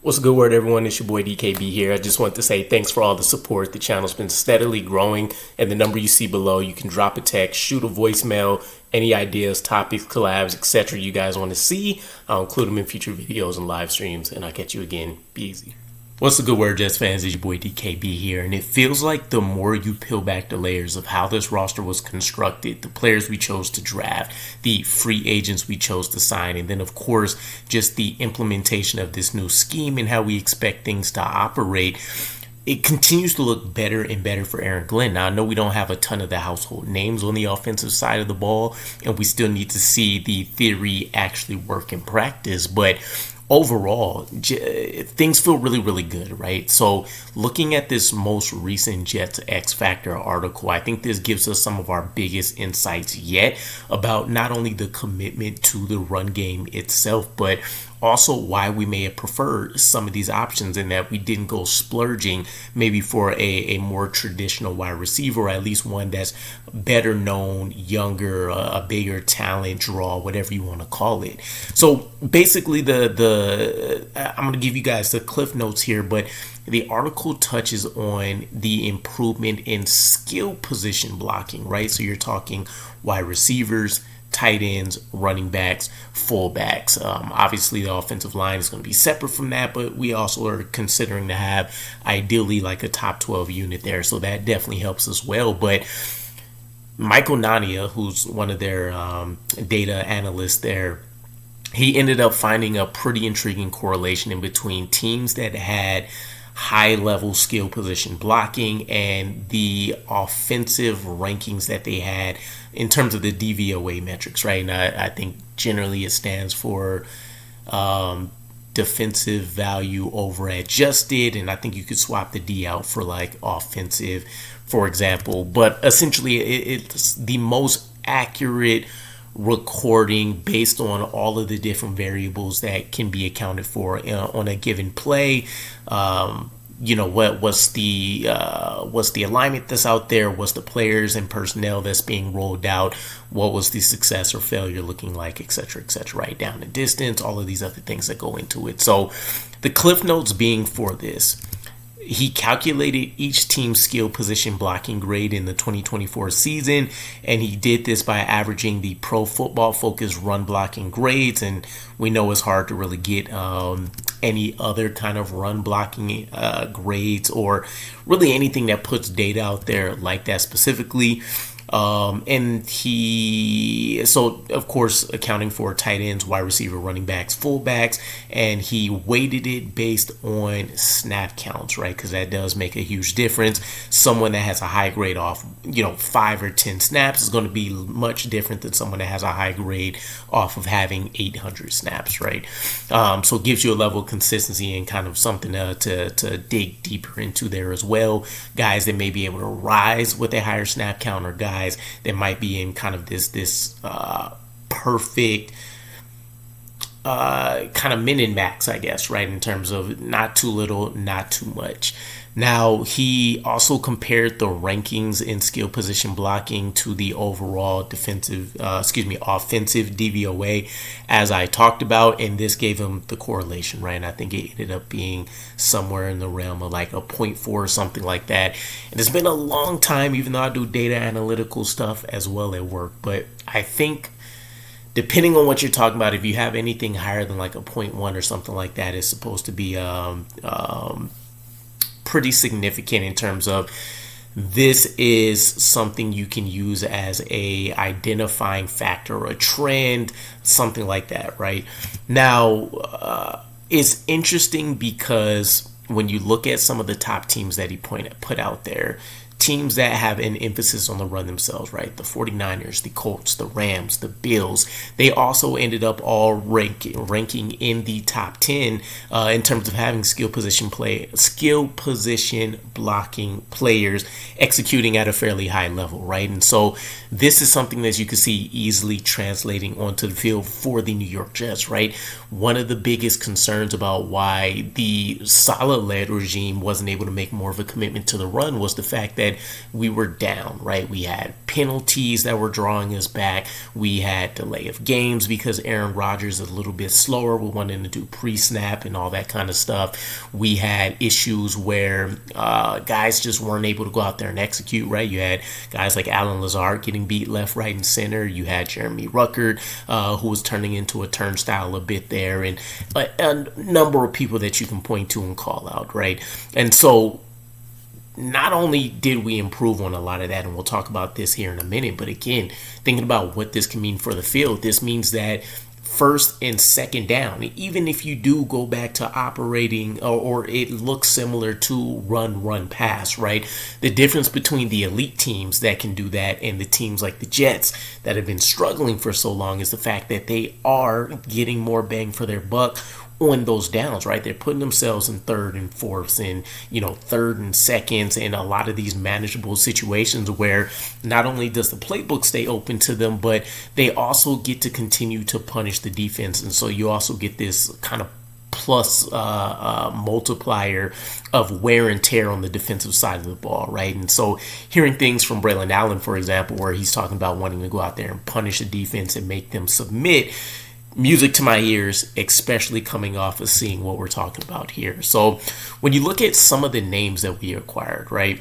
What's a good word, everyone? It's your boy DKB here. I just want to say thanks for all the support. The channel's been steadily growing, and the number you see below, you can drop a text, shoot a voicemail, any ideas, topics, collabs, etc. you guys want to see. I'll include them in future videos and live streams, and I'll catch you again. Be easy. What's a good word, Jets fans? It's your boy DKB here, and it feels like the more you peel back the layers of how this roster was constructed, the players we chose to draft, the free agents we chose to sign, and then of course just the implementation of this new scheme and how we expect things to operate, it continues to look better and better for Aaron Glenn. Now, I know we don't have a ton of the household names on the offensive side of the ball, and we still need to see the theory actually work in practice, but overall, things feel really, really good, right? So looking at this most recent Jets X Factor article, I think this gives us some of our biggest insights yet about not only the commitment to the run game itself, but also why we may have preferred some of these options and that we didn't go splurging maybe for a more traditional wide receiver, or at least one that's better known, younger, a bigger talent draw, whatever you want to call it. So basically I'm going to give you guys the cliff notes here, but the article touches on the improvement in skill position blocking, right? So you're talking wide receivers, tight ends, running backs, fullbacks. Obviously, the offensive line is going to be separate from that, but we also are considering to have ideally like a top 12 unit there. So that definitely helps as well. But Michael Nania, who's one of their data analysts there, he ended up finding a pretty intriguing correlation in between teams that had high-level skill position blocking and the offensive rankings that they had in terms of the DVOA metrics, right? And I think generally it stands for defensive value over adjusted, and I think you could swap the D out for like offensive, for example. But essentially, it's the most accurate recording based on all of the different variables that can be accounted for on a given play. What's the alignment that's out there? What's the players and personnel that's being rolled out? What was the success or failure looking like, etc., right down the distance, all of these other things that go into it. So the cliff notes being for this, he calculated each team's skill position blocking grade in the 2024 season, and he did this by averaging the Pro Football Focus run blocking grades. And we know it's hard to really get any other kind of run blocking grades or really anything that puts data out there like that specifically. And so of course accounting for tight ends, wide receiver, running backs, fullbacks, and he weighted it based on snap counts, right? Because that does make a huge difference. Someone that has a high grade off 5 or 10 snaps is going to be much different than someone that has a high grade off of having 800 snaps, right? So it gives you a level of consistency and kind of something to dig deeper into there as well. Guys that may be able to rise with a higher snap count, or guys that might be in kind of this perfect kind of min and max, I guess, right? In terms of not too little, not too much. Now, he also compared the rankings in skill position blocking to the overall offensive DVOA, as I talked about, and this gave him the correlation, right? And I think it ended up being somewhere in the realm of like a 0.4 or something like that. And it's been a long time, even though I do data analytical stuff as well at work, but I think depending on what you're talking about, if you have anything higher than like a 0.1 or something like that, it's supposed to be pretty significant in terms of this is something you can use as a identifying factor or a trend, something like that, right? Now, it's interesting because when you look at some of the top teams that he put out there, teams that have an emphasis on the run themselves, right? The 49ers, the Colts, the Rams, the Bills, they also ended up all ranking in the top 10 in terms of having skill position blocking players executing at a fairly high level, right? And so this is something that you can see easily translating onto the field for the New York Jets, right? One of the biggest concerns about why the Saleh-led regime wasn't able to make more of a commitment to the run was the fact that said, we were down, right? We had penalties that were drawing us back. We had delay of games because Aaron Rodgers is a little bit slower. We wanted to do pre-snap and all that kind of stuff. We had issues where guys just weren't able to go out there and execute, right? You had guys like Alan Lazard getting beat left, right, and center. You had Jeremy Ruckert, who was turning into a turnstile a bit there, and a number of people that you can point to and call out, right? And so not only did we improve on a lot of that, and we'll talk about this here in a minute, but again, thinking about what this can mean for the field, this means that first and second down, even if you do go back to operating or it looks similar to run, pass, right? The difference between the elite teams that can do that and the teams like the Jets that have been struggling for so long is the fact that they are getting more bang for their buck on those downs, right? They're putting themselves in third and fourths and, third and seconds and a lot of these manageable situations where not only does the playbook stay open to them, but they also get to continue to punish the defense. And so you also get this kind of plus multiplier of wear and tear on the defensive side of the ball, right? And so hearing things from Braylon Allen, for example, where he's talking about wanting to go out there and punish the defense and make them submit, music to my ears, especially coming off of seeing what we're talking about here. So when you look at some of the names that we acquired, right?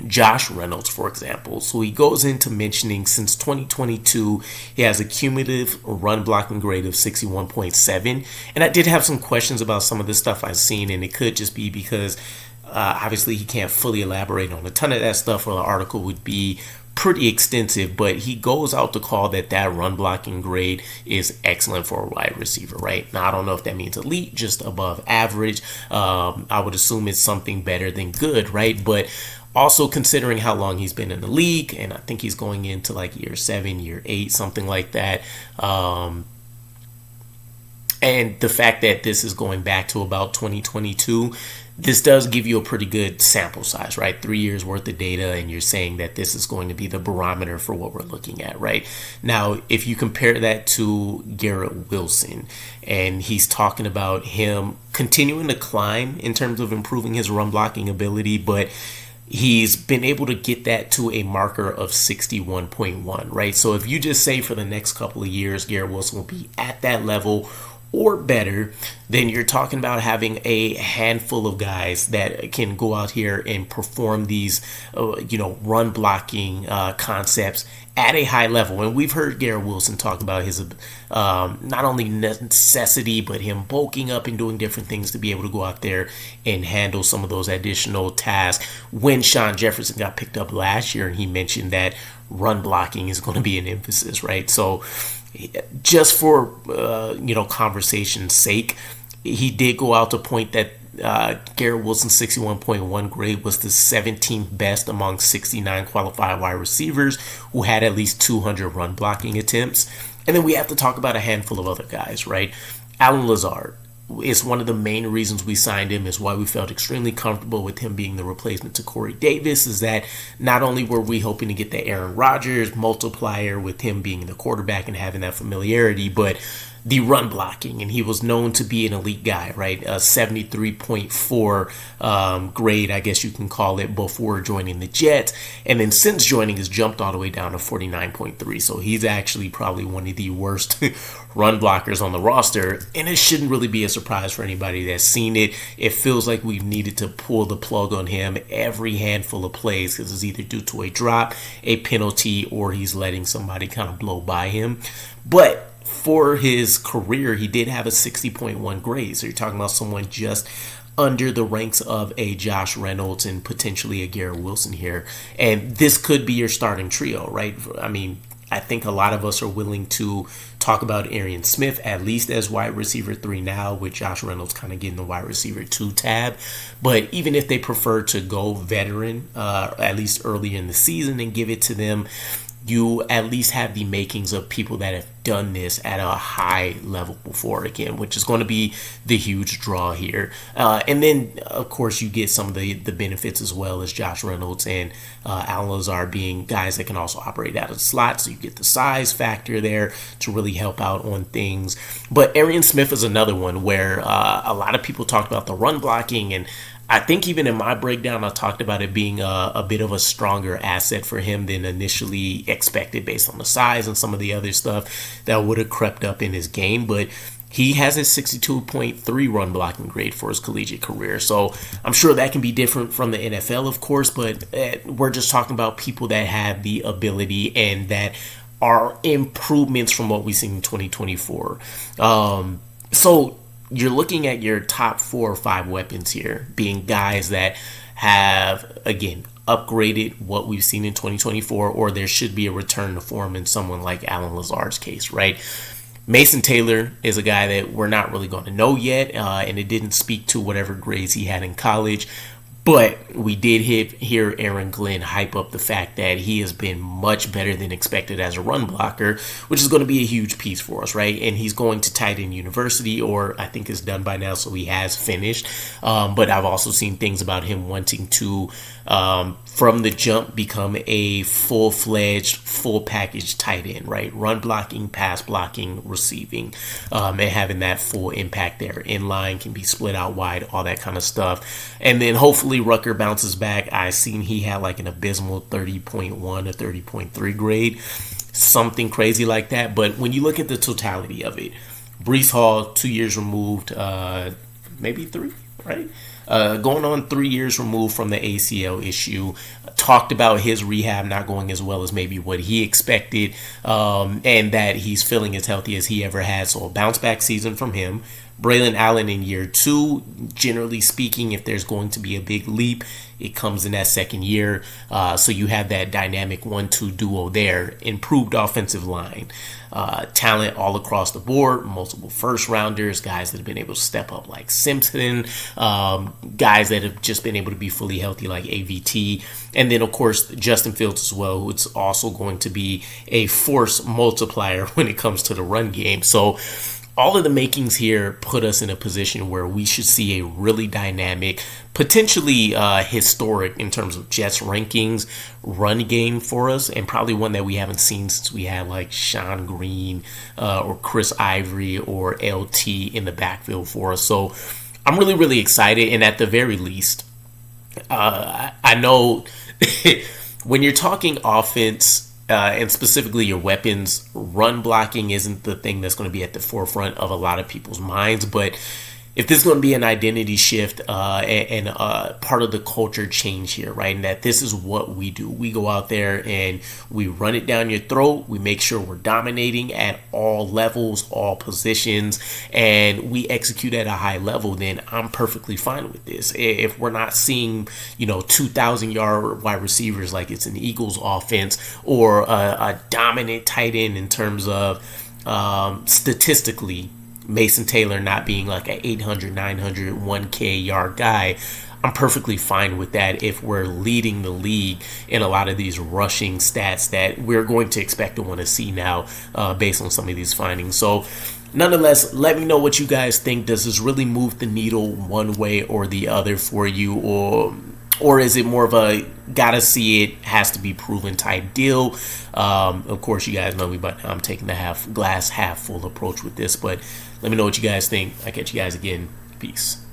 Josh Reynolds, for example. So he goes into mentioning since 2022, he has a cumulative run blocking grade of 61.7. And I did have some questions about some of the stuff I've seen, and it could just be because obviously he can't fully elaborate on a ton of that stuff, or the article would be pretty extensive, but he goes out to call that run blocking grade is excellent for a wide receiver, right? Now, I don't know if that means elite, just above average. I would assume it's something better than good, right? But also considering how long he's been in the league, and I think he's going into like year 7, year 8, something like that. And the fact that this is going back to about 2022, this does give you a pretty good sample size, right? 3 years worth of data, and you're saying that this is going to be the barometer for what we're looking at, right? Now, if you compare that to Garrett Wilson, and he's talking about him continuing to climb in terms of improving his run blocking ability, but he's been able to get that to a marker of 61.1, right? So if you just say for the next couple of years, Garrett Wilson will be at that level or better, then you're talking about having a handful of guys that can go out here and perform these, run blocking concepts at a high level. And we've heard Garrett Wilson talk about his not only necessity, but him bulking up and doing different things to be able to go out there and handle some of those additional tasks. When Sean Jefferson got picked up last year, and he mentioned that run blocking is going to be an emphasis, right? So just for conversation's sake, he did go out to point that Garrett Wilson's 61.1 grade was the 17th best among 69 qualified wide receivers who had at least 200 run blocking attempts. And then we have to talk about a handful of other guys, right? Alan Lazard is one of the main reasons we signed him, is why we felt extremely comfortable with him being the replacement to Corey Davis, is that not only were we hoping to get the Aaron Rodgers multiplier with him being the quarterback and having that familiarity, but the run blocking, and he was known to be an elite guy, right? A 73.4 grade, I guess you can call it, before joining the Jets. And then since joining, has jumped all the way down to 49.3. So he's actually probably one of the worst run blockers on the roster. And it shouldn't really be a surprise for anybody that's seen it. It feels like we've needed to pull the plug on him every handful of plays, because it's either due to a drop, a penalty, or he's letting somebody kind of blow by him. But for his career, he did have a 60.1 grade. So you're talking about someone just under the ranks of a Josh Reynolds and potentially a Garrett Wilson here. And this could be your starting trio, right? I mean, I think a lot of us are willing to talk about Arian Smith at least as wide receiver 3 now, with Josh Reynolds kind of getting the wide receiver 2 tab. But even if they prefer to go veteran, at least early in the season, and give it to them, you at least have the makings of people that have done this at a high level before, again, which is going to be the huge draw here. And then, of course, you get some of the benefits as well, as Josh Reynolds and Alan Lazard being guys that can also operate out of the slot. So you get the size factor there to really help out on things. But Arian Smith is another one where a lot of people talked about the run blocking, and I think even in my breakdown, I talked about it being a bit of a stronger asset for him than initially expected based on the size and some of the other stuff that would have crept up in his game. But he has a 62.3 run blocking grade for his collegiate career. So I'm sure that can be different from the NFL, of course, but we're just talking about people that have the ability and that are improvements from what we've seen in 2024. So you're looking at your top 4 or 5 weapons here being guys that have, again, upgraded what we've seen in 2024, or there should be a return to form in someone like Allen Lazard's case, right? Mason Taylor is a guy that we're not really going to know yet, and it didn't speak to whatever grades he had in college. But we did hear Aaron Glenn hype up the fact that he has been much better than expected as a run blocker, which is going to be a huge piece for us, right? And he's going to Tight End University, or I think it's done by now, so he has finished. But I've also seen things about him wanting to, from the jump, become a full-fledged, full-package tight end, right? Run blocking, pass blocking, receiving, and having that full impact there. In line, can be split out wide, all that kind of stuff. And then hopefully Rucker bounces back. I seen he had like an abysmal 30.1 or 30.3 grade, something crazy like that. But when you look at the totality of it, Breece Hall, 2 years removed, maybe 3, right? Going on 3 years removed from the ACL issue, talked about his rehab not going as well as maybe what he expected, and that he's feeling as healthy as he ever had. So a bounce back season from him. Braylon Allen in year 2, generally speaking, if there's going to be a big leap, it comes in that second year. So you have that dynamic 1-2 duo there. Improved offensive line. Talent all across the board. Multiple first rounders. Guys that have been able to step up like Simpson. Guys that have just been able to be fully healthy like AVT. And then, of course, Justin Fields as well, who's also going to be a force multiplier when it comes to the run game. So all of the makings here put us in a position where we should see a really dynamic, potentially historic in terms of Jets rankings, run game for us, and probably one that we haven't seen since we had like Sean Green or Chris Ivory or LT in the backfield for us. So I'm really, really excited. And at the very least, I know when you're talking offense, and specifically your weapons, run blocking isn't the thing that's going to be at the forefront of a lot of people's minds. But if this is going to be an identity shift and part of the culture change here, right, and that this is what we do. We go out there and we run it down your throat. We make sure we're dominating at all levels, all positions, and we execute at a high level, then I'm perfectly fine with this. If we're not seeing, 2,000-yard wide receivers like it's an Eagles offense, or a dominant tight end in terms of statistically, Mason Taylor not being like an 800, 900, 1K yard guy, I'm perfectly fine with that if we're leading the league in a lot of these rushing stats that we're going to expect to want to see now based on some of these findings. So nonetheless, let me know what you guys think. Does this really move the needle one way or the other for you, or is it more of a gotta see it, has to be proven type deal? Of course, you guys know me, but I'm taking the glass half full approach with this. But let me know what you guys think. I'll catch you guys again. Peace.